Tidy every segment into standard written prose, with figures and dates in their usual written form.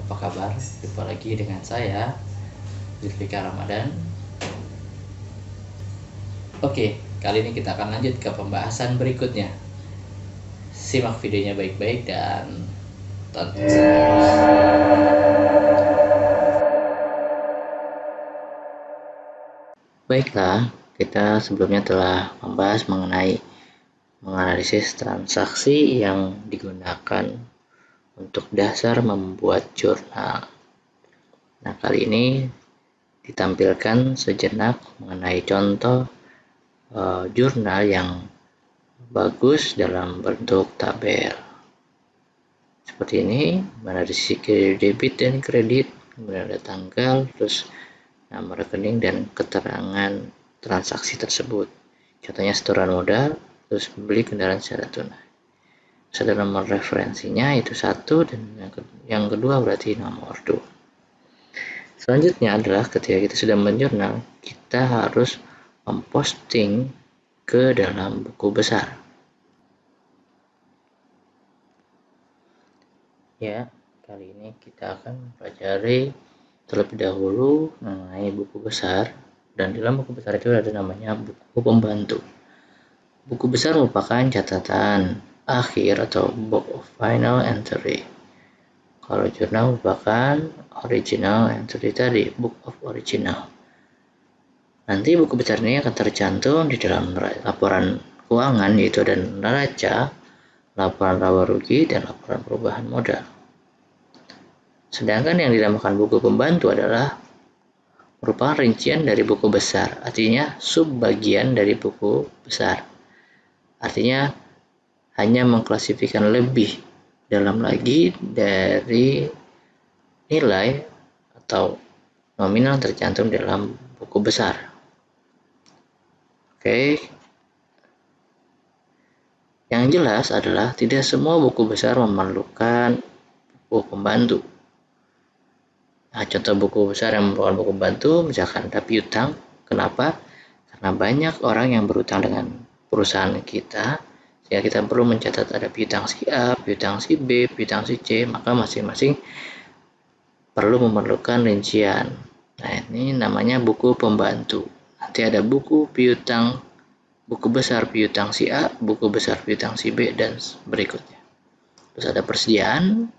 apa kabar? Jumpa lagi dengan saya, Zulfikar Ramadan. Oke, kali ini kita akan lanjut ke pembahasan berikutnya. Simak videonya baik-baik dan tonton sampai habis. Baiklah, kita sebelumnya telah membahas mengenai menganalisis transaksi yang digunakan untuk dasar membuat jurnal. Nah, kali ini ditampilkan sejenak mengenai contoh jurnal yang bagus dalam bentuk tabel. Seperti ini, mana di sisi debit dan kredit, kemudian ada tanggal, terus nama rekening dan keterangan transaksi tersebut. Contohnya setoran modal, terus beli kendaraan secara tunai. Ada nomor referensinya itu 1 dan yang kedua berarti nomor 2. Selanjutnya adalah ketika kita sudah menjurnal, kita harus memposting ke dalam buku besar. Ya, kali ini kita akan mempelajari terlebih dahulu mengenai buku besar, dan dalam buku besar itu ada namanya buku pembantu. Buku besar merupakan catatan akhir atau book of final entry. Kalau jurnal merupakan original entry tadi, book of original. Nanti buku besar ini akan tercantum di dalam laporan keuangan, yaitu ada neraca, laporan laba rugi, dan laporan perubahan modal. Sedangkan yang dinamakan buku pembantu adalah merupakan rincian dari buku besar, artinya subbagian dari buku besar. Artinya hanya mengklasifikasikan lebih dalam lagi dari nilai atau nominal tercantum dalam buku besar. Oke. Yang jelas adalah tidak semua buku besar memerlukan buku pembantu. Nah, contoh buku besar yang merupakan buku pembantu, misalkan ada piutang. Kenapa? Karena banyak orang yang berutang dengan perusahaan kita, sehingga kita perlu mencatat ada piutang si A, piutang si B, piutang si C, maka masing-masing perlu memerlukan rincian. Nah, ini namanya buku pembantu. Nanti ada buku piutang, buku besar piutang si A, buku besar piutang si B, dan berikutnya. Terus ada persediaan,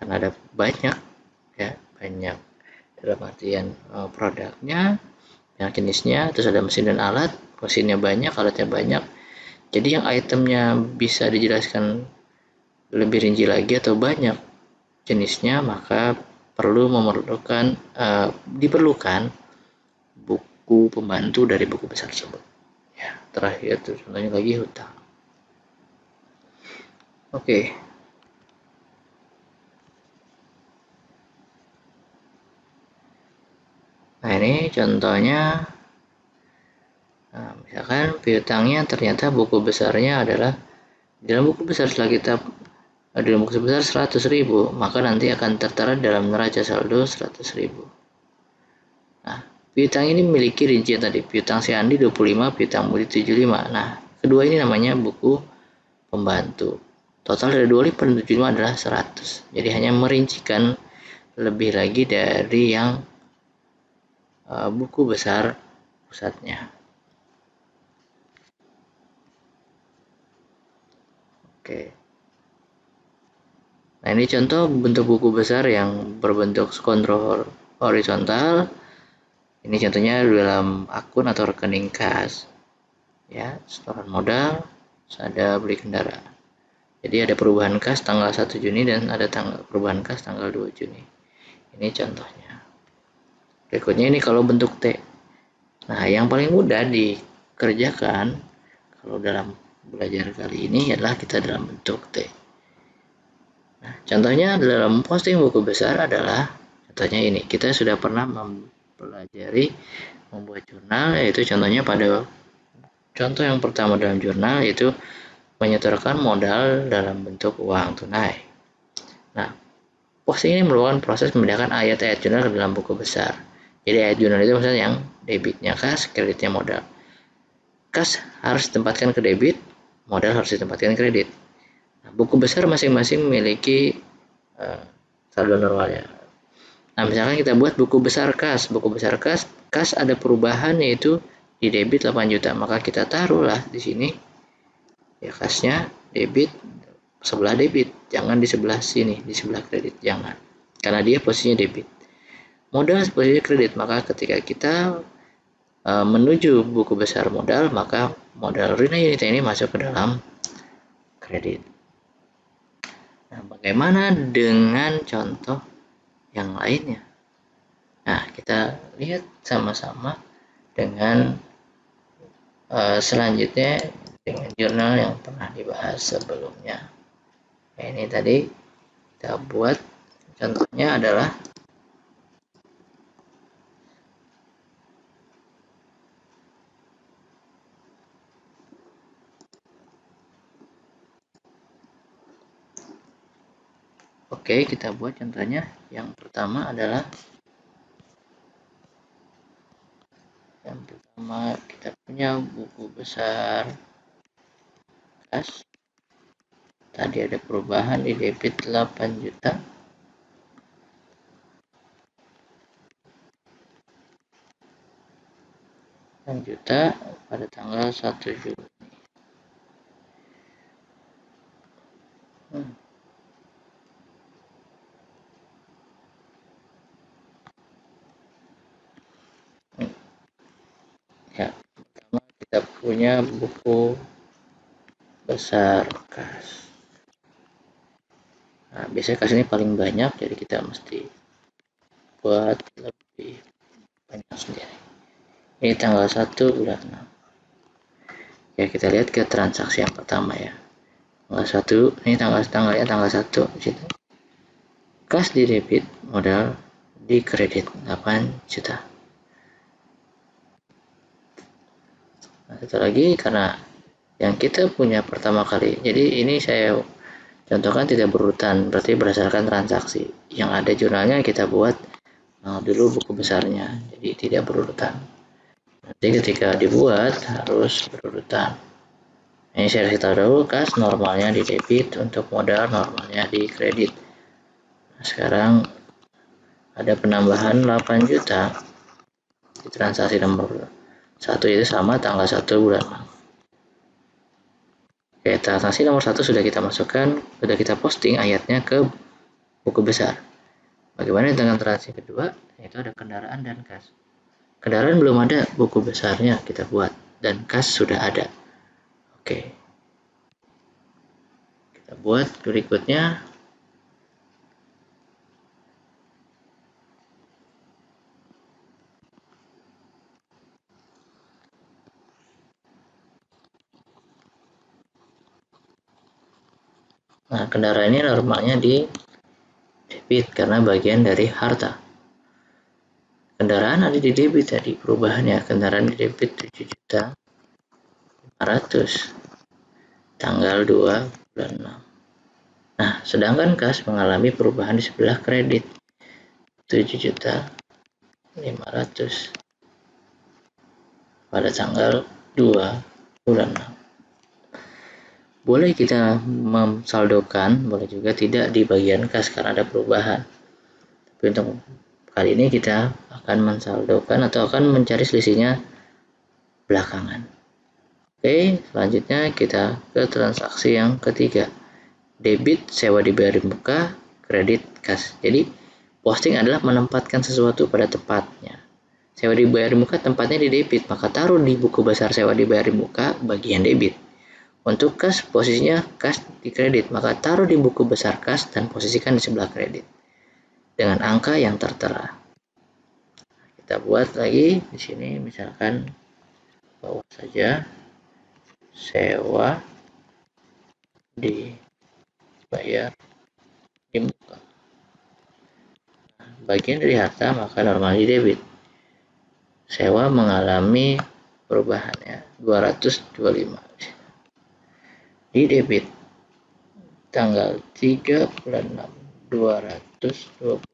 karena ada banyak dalam artian produknya, yang jenisnya, terus ada mesin dan alat, mesinnya banyak, alatnya banyak. Jadi yang itemnya bisa dijelaskan lebih rinci lagi atau banyak jenisnya, maka diperlukan buku pembantu dari buku besar tersebut. Ya, terakhir itu contohnya lagi hutang. Oke. Nah, ini contohnya. Nah, misalkan piutangnya ternyata buku besarnya adalah dalam buku besar, setelah kita dalam buku besar 100.000, maka nanti akan tertera dalam neraca saldo 100.000. Nah, piutang ini memiliki rincian tadi, piutang si Andi 25, piutang Budi 75. Nah, kedua ini namanya buku pembantu. Total dari 25 dan 75 adalah 100. Jadi hanya merincikan lebih lagi dari yang buku besar pusatnya. Oke. Nah, ini contoh bentuk buku besar yang berbentuk kontrol horizontal. Ini contohnya dalam akun atau rekening kas. Ya, setoran modal, ada beli kendaraan. Jadi ada perubahan kas tanggal 1 Juni dan ada perubahan kas tanggal 2 Juni. Ini contohnya. Berikutnya ini kalau bentuk T. Nah, yang paling mudah dikerjakan kalau dalam belajar kali ini adalah kita dalam bentuk T. Nah, contohnya dalam posting buku besar adalah contohnya ini. Kita sudah pernah mempelajari membuat jurnal, yaitu contohnya pada contoh yang pertama dalam jurnal yaitu menyetorkan modal dalam bentuk uang tunai. Nah, posting ini merupakan proses memindahkan ayat-ayat jurnal ke dalam buku besar. Jadi ayat jurnal itu misalnya yang debitnya kas, kreditnya modal. Kas harus ditempatkan ke debit, modal harus ditempatkan ke kredit. Nah, buku besar masing-masing memiliki saldo normalnya. Nah, misalkan kita buat buku besar kas, kas ada perubahan yaitu di debit 8 juta, maka kita taruhlah di sini ya kasnya debit, sebelah debit, jangan di sebelah sini, di sebelah kredit, jangan, karena dia posisinya debit. Modal posisinya kredit, maka ketika kita menuju buku besar modal, maka modal Rina Yunita ini masuk ke dalam kredit. Nah, bagaimana dengan contoh yang lainnya? Nah, kita lihat sama-sama dengan selanjutnya dengan jurnal yang pernah dibahas sebelumnya. Nah, ini tadi kita buat contohnya adalah oke, kita buat contohnya. Yang pertama adalah kita punya buku besar kas. Tadi ada perubahan di debit 8 juta. Pada tanggal 1 Juli. Ya, pertama kita punya buku besar kas. Nah, biasanya kas ini paling banyak, jadi kita mesti buat lebih banyak sendiri. Ini tanggal 1 bulan 6. Ya, kita lihat ke transaksi yang pertama ya. Tanggal 1, ini tanggalnya tanggal 1 di situ. Kas di debit, modal di kredit 8 juta. Nah, satu lagi karena yang kita punya pertama kali. Jadi ini saya contohkan tidak berurutan, berarti berdasarkan transaksi. Yang ada jurnalnya kita buat dulu buku besarnya, jadi tidak berurutan. Nanti ketika dibuat harus berurutan. Ini saya kasih tahu dulu, kas normalnya di debit, untuk modal normalnya di kredit. Nah, sekarang ada penambahan 8 juta di transaksi nomor 1, itu sama tanggal 1 bulan 6. Oke, transaksi nomor 1 sudah kita masukkan, sudah kita posting ayatnya ke buku besar. Bagaimana dengan transaksi kedua? Yaitu ada kendaraan dan kas. Kendaraan belum ada, buku besarnya kita buat, dan kas sudah ada. Oke, kita buat berikutnya. Nah, kendaraan ini normalnya di debit karena bagian dari harta. Kendaraan ada di debit tadi, perubahannya kendaraan di debit 7 juta 500 tanggal 2 bulan 6. Nah, sedangkan kas mengalami perubahan di sebelah kredit 7 juta 500 pada tanggal 2 bulan 6. Boleh kita memsaldokan, boleh juga tidak di bagian kas karena ada perubahan. Tapi untuk kali ini kita akan mensaldokan atau akan mencari selisihnya belakangan. Oke, selanjutnya kita ke transaksi yang ketiga. Debit sewa dibayar di muka, kredit kas. Jadi posting adalah menempatkan sesuatu pada tempatnya. Sewa dibayar di muka tempatnya di debit, maka taruh di buku besar sewa dibayar di muka bagian debit. Untuk kas, posisinya kas di kredit, maka taruh di buku besar kas dan posisikan di sebelah kredit dengan angka yang tertera. Kita buat lagi di sini, misalkan bawah saja sewa dibayar di muka. Bagian dari harta maka normal di debit. Sewa mengalami perubahannya 225. Di debit tanggal 3 bulan 6 220.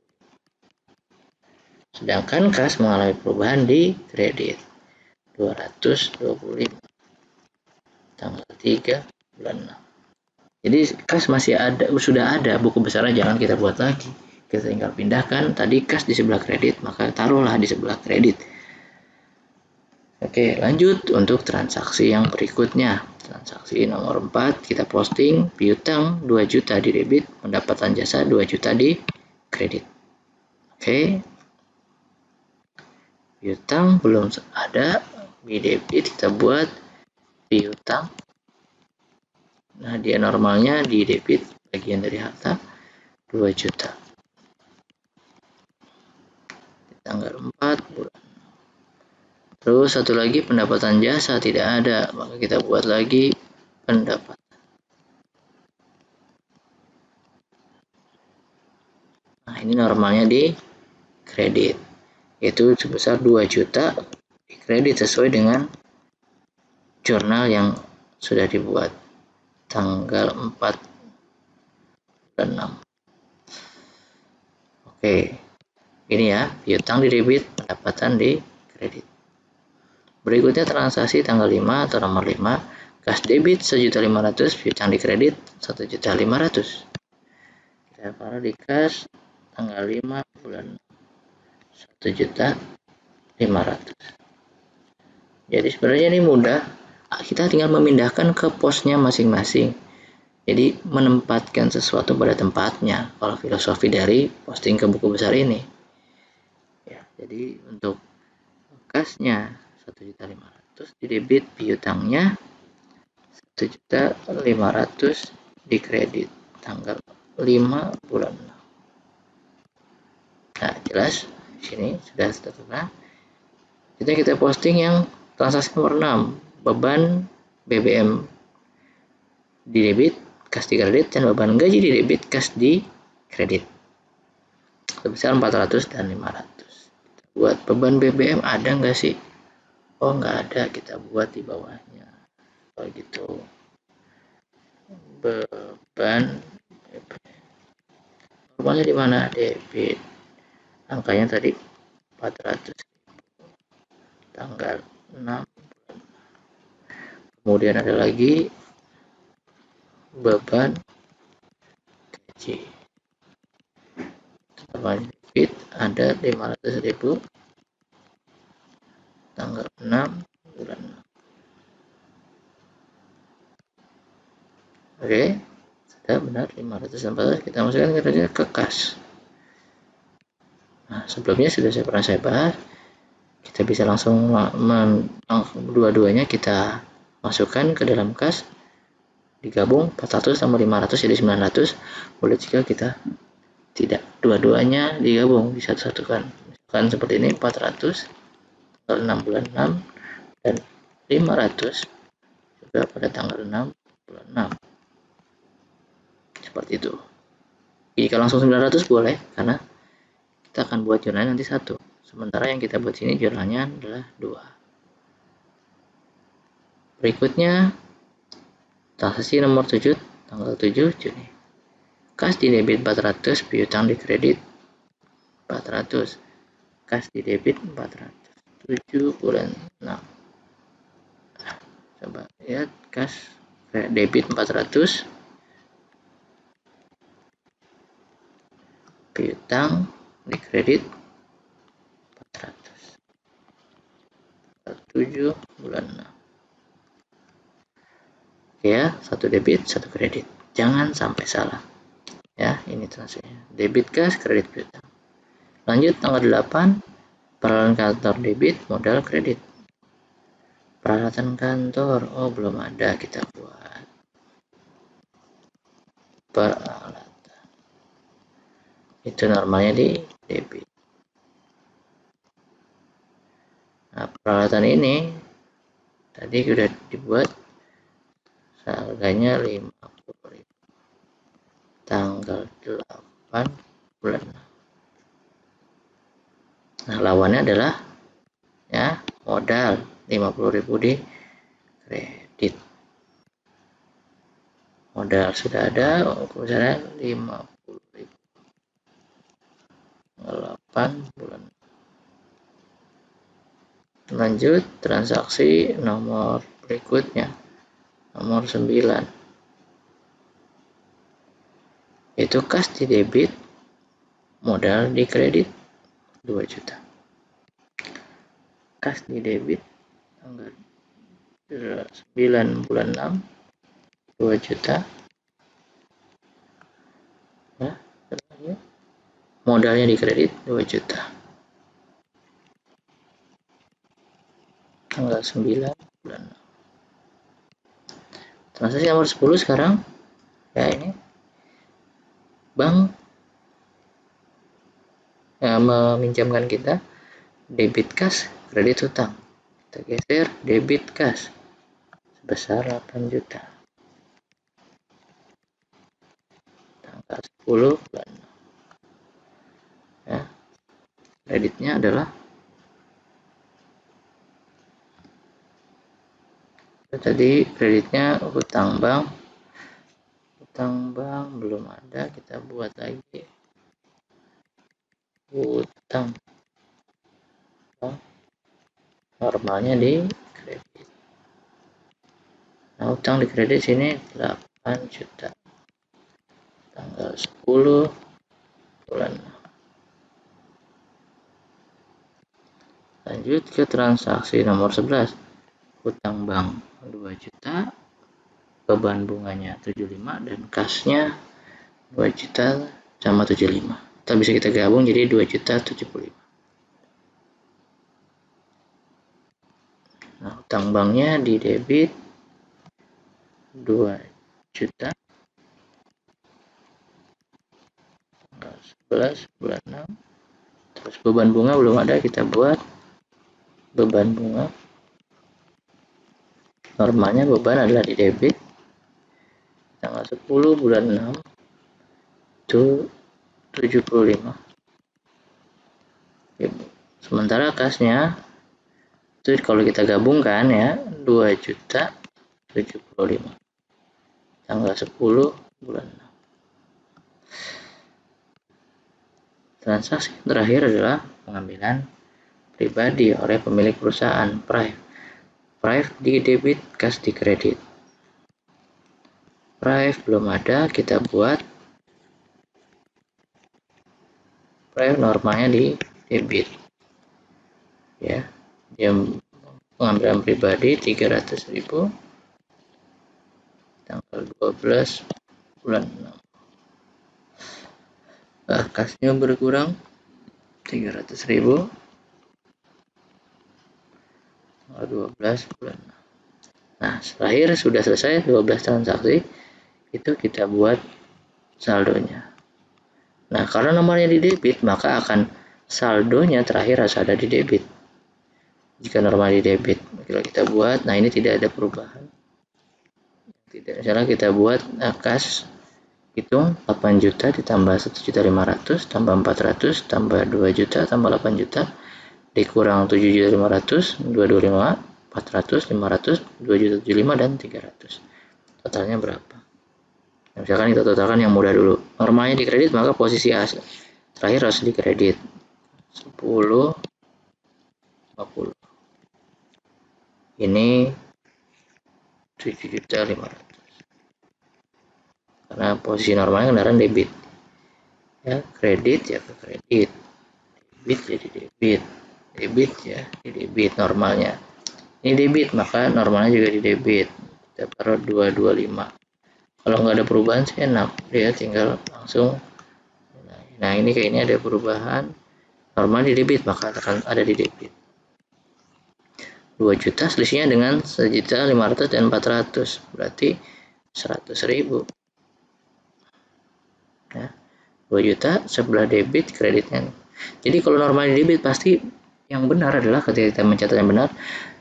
Sedangkan kas mengalami perubahan di kredit 225 tanggal 3 bulan 6. Jadi kas masih ada, sudah ada, buku besarnya jangan kita buat lagi. kita tinggal pindahkan. Tadi kas di sebelah kredit, maka taruhlah di sebelah kredit. Oke, lanjut untuk transaksi yang berikutnya. Transaksi nomor 4, kita posting piutang 2 juta di debit, pendapatan jasa 2 juta di kredit. Oke, piutang belum ada, di debit kita buat piutang. Nah, dia normalnya di debit, bagian dari harta 2 juta. Di tanggal 4 bulan. Terus satu lagi pendapatan jasa tidak ada, maka kita buat lagi pendapatan. Nah, ini normalnya di kredit. Itu sebesar 2 juta di kredit sesuai dengan jurnal yang sudah dibuat tanggal 4 dan 6. Oke. Ini ya, piutang di debit, pendapatan di kredit. Berikutnya transaksi tanggal 5 atau nomor 5, kas debit 1.500.000, piutang di kredit 1.500.000. Kita taruh di kas tanggal 5 bulan 1.500.000. Jadi sebenarnya ini mudah, kita tinggal memindahkan ke posnya masing-masing. Jadi menempatkan sesuatu pada tempatnya, kalau filosofi dari posting ke buku besar ini. Ya, jadi untuk kasnya 1.500.000 di debit, piutangnya 1.500.000 di kredit tanggal 5 bulan 6. Nah, jelas di sini sudah tertera. Kita posting yang transaksi nomor 6, beban BBM di debit, kas di kredit, dan beban gaji di debit, kas di kredit. Sebesar 400 dan 500. Kita buat beban BBM ada nggak sih? Oh, nggak ada, kita buat di bawahnya. Kalau gitu, beban normalnya di mana? Debit. Angkanya tadi 400. Tanggal 6. Kemudian ada lagi beban gaji. Beban debit ada 500.000. Tanggal 6 bulan 6. Oke, sudah benar 514. Kita masukkan ke kas. Nah, sebelumnya sudah pernah saya bahas. Kita bisa langsung dua-duanya kita masukkan ke dalam kas, digabung 400 tambah 500 jadi 900. Boleh jika kita tidak, dua-duanya digabung, disatu-satukan. Misalkan seperti ini, 400 tanggal 6 bulan 6 dan 500 juga pada tanggal 6 bulan 6. Seperti itu. Jika langsung 900 boleh, karena kita akan buat jurnalnya nanti 1. Sementara yang kita buat sini jurnalnya adalah 2. Berikutnya, transaksi nomor 7, tanggal 7 Juni. Kas di debit 400, piutang di kredit 400. Kas di debit 400. 7 bulan 6. Nah, coba lihat kas debit 400. Piutang di kredit 400. 7 bulan 6. Ya, satu debit, satu kredit. Jangan sampai salah. Ya, ini transaksinya. Debit kas, kredit piutang. Lanjut tanggal 8, peralatan kantor debit, modal kredit. Peralatan kantor, oh belum ada, kita buat. Peralatan. Itu normalnya di debit. Nah, peralatan ini tadi sudah dibuat, harganya 50.000. Tanggal 8 bulan. Nah, lawannya adalah ya modal 50.000 di kredit. Modal sudah ada, misalnya 50.000. Tanggal 8 bulan. Lanjut transaksi nomor berikutnya, nomor 9. Itu kas di debit modal di kredit 2 juta. Kas di debit tanggal 9 bulan 6 2 juta. Ya, modalnya di kredit 2 juta. Tanggal 9 bulan 6. Transaksi nomor 10 sekarang. Ya, ini bank meminjamkan kita debit kas, kredit hutang. Kita geser debit kas sebesar 8 juta. Tanggal 10 bulan 6. Ya, kreditnya adalah tadi kreditnya hutang bank belum ada, kita buat lagi hutang bank normalnya di kredit. Nah, hutang di kredit sini 8 juta tanggal 10 bulan. Lanjut ke transaksi nomor 11, hutang bank 2 juta, beban bunganya 75 dan kasnya 2 juta sama 75. Kita bisa kita gabung jadi 2 juta 75. Nah, hutang banknya di debit 2 juta tanggal 11 bulan 6. Terus beban bunga belum ada, kita buat beban bunga. Normalnya beban adalah di debit tanggal 10 bulan 6 itu 75. Sementara kasnya itu kalau kita gabungkan ya 2 juta 75 tanggal 10 bulan 6. Transaksi terakhir adalah pengambilan pribadi oleh pemilik perusahaan Prive di debit, kas di kredit. Prive belum ada, kita buat Prive normalnya di debit. Ya, dia pengambilan pribadi 300.000 tanggal 12 bulan 6. Kasnya berkurang 300.000 tanggal 12 bulan 6. Nah, terakhir sudah selesai 12 transaksi, itu kita buat saldonya. Nah, karena nomornya di debit, maka akan saldonya terakhir harus ada di debit. Jika normal di debit, kalau kita buat, nah ini tidak ada perubahan. Tidak, misalnya kita buat kas, hitung 8 juta ditambah 1.500.000 tambah 400 tambah 2 juta tambah 8 juta dikurang 7.500.000 225 400 500 2.075 dan 300. Totalnya berapa? Nah, misalkan kita totalkan yang mudah dulu. Normalnya di kredit, maka posisi terakhir harus di kredit 10 50. Ini 7.500.000 karena posisi normalnya kendaraan debit. Ya, kredit ya ke kredit, debit jadi debit ya di debit normalnya. Ini debit, maka normalnya juga di debit. Kita taruh 225. Kalau nggak ada perubahan sih enak, dia tinggal langsung. Nah, ini kayak ini ada perubahan. Normal di debit, maka akan ada di debit. 2 juta selisihnya dengan 1.500.000 dan 400, berarti 100.000. Ya, 2 juta sebelah debit, kreditnya. Jadi kalau normal di debit, pasti yang benar adalah ketika kita mencatat yang benar,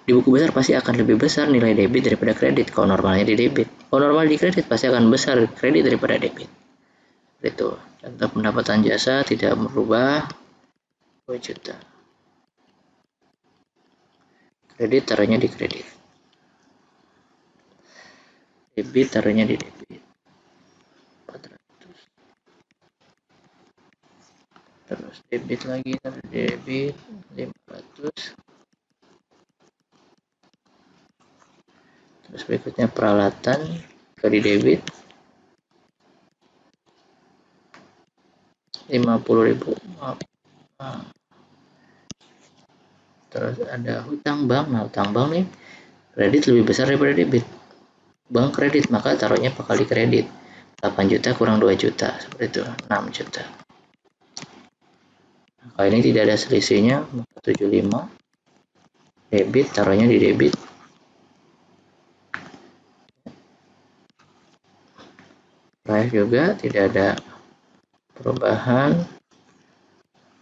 di buku besar pasti akan lebih besar nilai debit daripada kredit kalau normalnya di debit. Kalau normal di kredit pasti akan besar kredit daripada debit. Itu. Contoh pendapatan jasa tidak merubah 2 juta. Kredit taruhnya di kredit. Debit taruhnya di debit. 400. Terus debit lagi, taruh debit 500. Terus berikutnya peralatan ke di debit 50.000, maaf. Nah, terus ada hutang bank. Nah, hutang bank nih kredit lebih besar daripada debit. Bank kredit, maka taruhnya kali kredit. 8 juta kurang 2 juta, seperti itu, 6 juta. Kalau ini tidak ada selisihnya, 75. Debit, taruhnya di debit. Price juga tidak ada perubahan.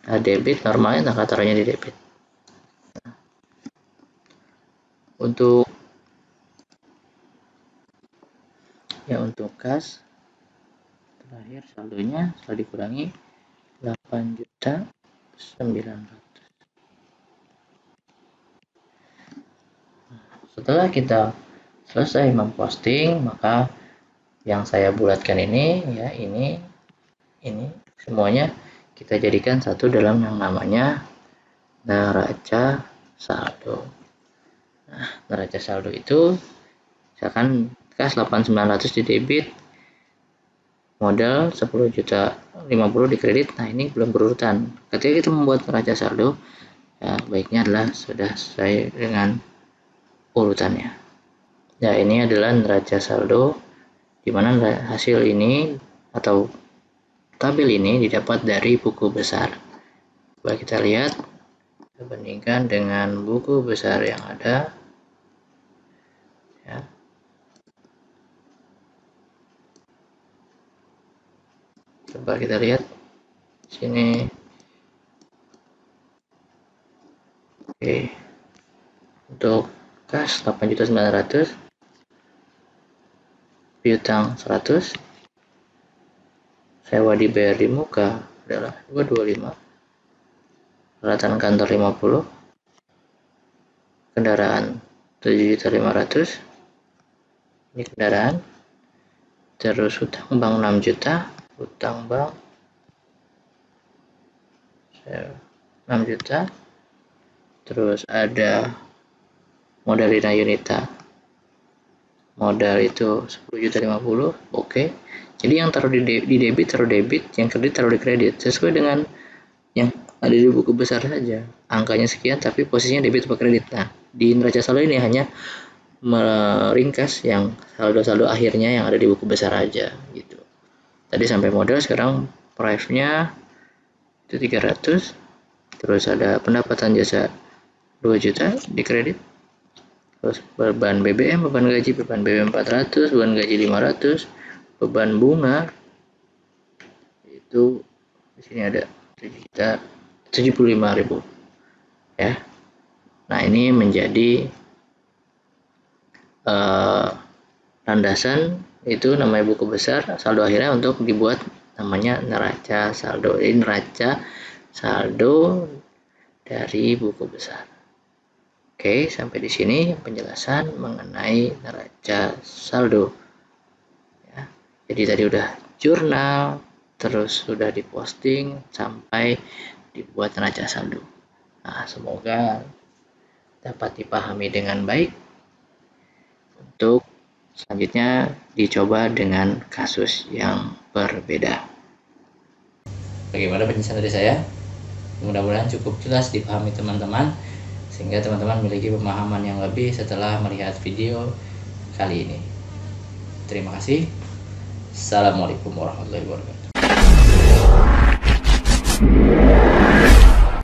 Nah, debit normalnya, maka taruhnya di debit. Untuk kas terakhir saldonya setelah dikurangi 8.900.000. Setelah kita selesai memposting, maka yang saya bulatkan ini ya, ini semuanya kita jadikan satu dalam yang namanya neraca saldo. Nah, neraca saldo itu misalkan kas 8.900 di debit, modal 10 juta 50 di kredit. Nah, ini belum berurutan. Ketika kita membuat neraca saldo, ya, baiknya adalah sudah sesuai dengan urutannya. Ya, ini adalah neraca saldo, di mana hasil ini atau tabel ini didapat dari buku besar. Coba kita lihat, kita bandingkan dengan buku besar yang ada. Ya. Coba kita lihat sini. Oke. Untuk kas 8.900.000, piutang 100, sewa dibayar di muka adalah 225, peralatan kantor 50, kendaraan 7.500.000, ini kendaraan. Terus hutang bank 6 juta, hutang bank 6 juta. Terus ada modal Rina Yunita, modal itu 10.050.000. Oke. Jadi yang taruh di debit taruh debit, yang kredit taruh di kredit, sesuai dengan yang ada di buku besar saja. Angkanya sekian tapi posisinya debit atau kredit. Nah, di neraca saldo ini hanya meringkas yang saldo-saldo akhirnya yang ada di buku besar aja gitu. Tadi sampai modal, sekarang price-nya itu 300. Terus ada pendapatan jasa 2 juta di kredit. Terus beban BBM, beban gaji, beban BBM 400, beban gaji 500, beban bunga itu di sini ada 7.075.000 ya. Nah, ini menjadi landasan, itu namanya buku besar, saldo akhirnya untuk dibuat namanya neraca saldo. Ini neraca saldo dari buku besar. Oke, sampai di sini penjelasan mengenai neraca saldo. Ya, jadi tadi udah jurnal, terus sudah diposting sampai dibuat neraca saldo. Nah, semoga dapat dipahami dengan baik. Untuk selanjutnya dicoba dengan kasus yang berbeda. Bagaimana penjelasan dari saya? Mudah-mudahan cukup jelas dipahami teman-teman, sehingga teman-teman memiliki pemahaman yang lebih setelah melihat video kali ini. Terima kasih. Assalamualaikum warahmatullahi wabarakatuh.